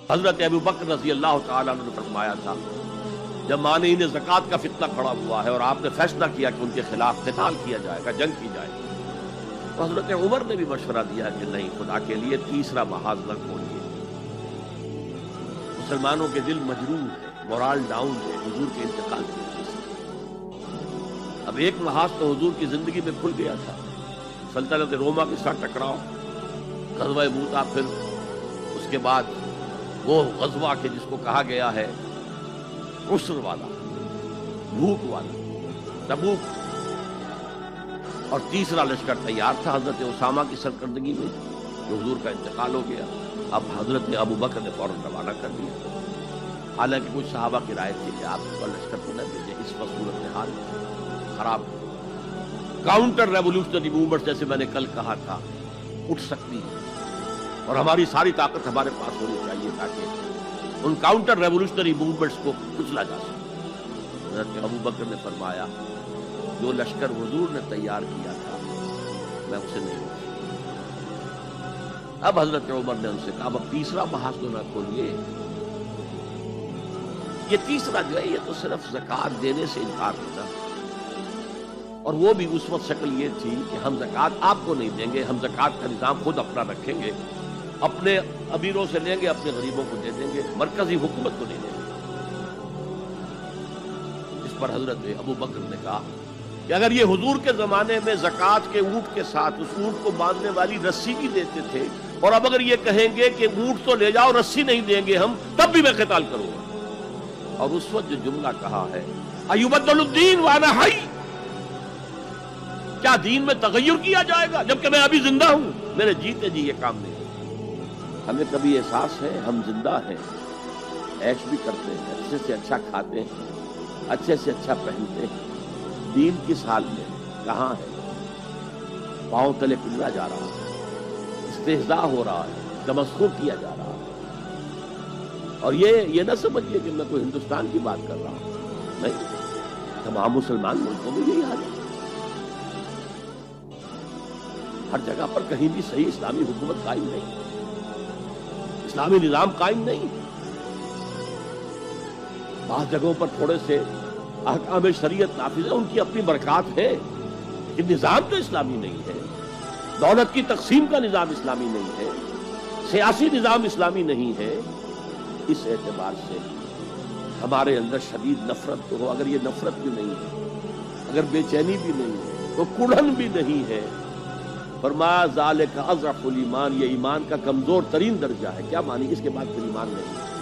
حضرت ابو بکر رضی اللہ تعالیٰ عنہ نے فرمایا تھا جب مانعین زکوٰۃ کا فتنہ کھڑا ہوا ہے اور آپ نے فیصلہ کیا کہ ان کے خلاف قتال کیا جائے گا، جنگ کی جائے گی، تو حضرت عمر نے بھی مشورہ دیا کہ نہیں، خدا کے لیے تیسرا محاذ نہ کھولیے۔ مسلمانوں کے دل مجروح ہے، مورال ڈاؤن ہے حضور کے انتقال کی وجہ سے۔ اب ایک محاذ تو حضور کی زندگی میں کھل گیا تھا، سلطنت روما کے ساتھ ٹکراؤ، غزوہ موتا، پھر اس کے بعد وہ غزوہ کہ جس کو کہا گیا ہے عسر والا، بھوک والا، تبوک، اور تیسرا لشکر تیار تھا حضرت اسامہ کی سرکردگی میں جو حضور کا انتقال ہو گیا۔ اب حضرت ابو بکر نے فوراً روانہ کر دیا، حالانکہ کچھ صحابہ کی رائے تھی کہ آپ کا لشکر کو نہ بھیجیں، اس وقت صورتحال خراب ہے، کاؤنٹر ریولوشنری موومنٹ جیسے میں نے کل کہا تھا اٹھ سکتی ہے، اور ہماری ساری طاقت ہمارے پاس ہونی چاہیے تاکہ ان کاؤنٹر ریولوشنری موومنٹس کو کچلا جا سکے۔ حضرت ابو بکر نے فرمایا جو لشکر حضور نے تیار کیا تھا میں اسے نہیں روک سکتا۔ اب حضرت عمر نے ان سے کہا اب تیسرا محاذ تو نہ کھولیے، یہ تیسرا جو ہے یہ تو صرف زکوٰۃ دینے سے انکار ہونا، اور وہ بھی اس وقت شکل یہ تھی کہ ہم زکوٰۃ آپ کو نہیں دیں گے، ہم زکوٰۃ کا نظام خود اپنا رکھیں گے، اپنے امیروں سے لیں گے، اپنے غریبوں کو دے دیں گے، مرکزی حکومت کو نہیں دیں گے۔ اس پر حضرت ابو بکر نے کہا کہ اگر یہ حضور کے زمانے میں زکوٰۃ کے اونٹ کے ساتھ اس اونٹ کو باندھنے والی رسی بھی دیتے تھے، اور اب اگر یہ کہیں گے کہ اونٹ تو لے جاؤ رسی نہیں دیں گے ہم، تب بھی میں قتال کروں گا۔ اور اس وقت جو جملہ کہا ہے ایبدل الدین وانا حی، کیا دین میں تغیر کیا جائے گا جبکہ میں ابھی زندہ ہوں؟ میرے جیتے جی یہ کام نہیں۔ ہمیں کبھی احساس ہے ہم زندہ ہیں، عیش بھی کرتے ہیں، اچھے سے اچھا کھاتے ہیں، اچھے سے اچھا پہنتے ہیں، دین کس حال میں کہاں ہے؟ پاؤں تلے پلنا جا رہا ہے، استہزاء ہو رہا ہے، تمسخر کیا جا رہا ہے۔ اور یہ نہ سمجھیے کہ میں کوئی ہندوستان کی بات کر رہا ہوں، نہیں، تمام مسلمان ملکوں میں یہی حال ہے، ہر جگہ پر کہیں بھی صحیح اسلامی حکومت قائم نہیں، اسلامی نظام قائم نہیں۔ بعض جگہوں پر تھوڑے سے احکام شریعت نافذ ہے، ان کی اپنی برکات ہے، لیکن نظام تو اسلامی نہیں ہے، دولت کی تقسیم کا نظام اسلامی نہیں ہے، سیاسی نظام اسلامی نہیں ہے۔ اس اعتبار سے ہمارے اندر شدید نفرت تو ہو، اگر یہ نفرت بھی نہیں ہے، اگر بے چینی بھی نہیں ہے، تو کڑھن بھی نہیں ہے۔ فرمایا ذالک اضعف الایمان، یہ ایمان کا کمزور ترین درجہ ہے۔ کیا مانی؟ اس کے بعد پھر ایمان نہیں ہے۔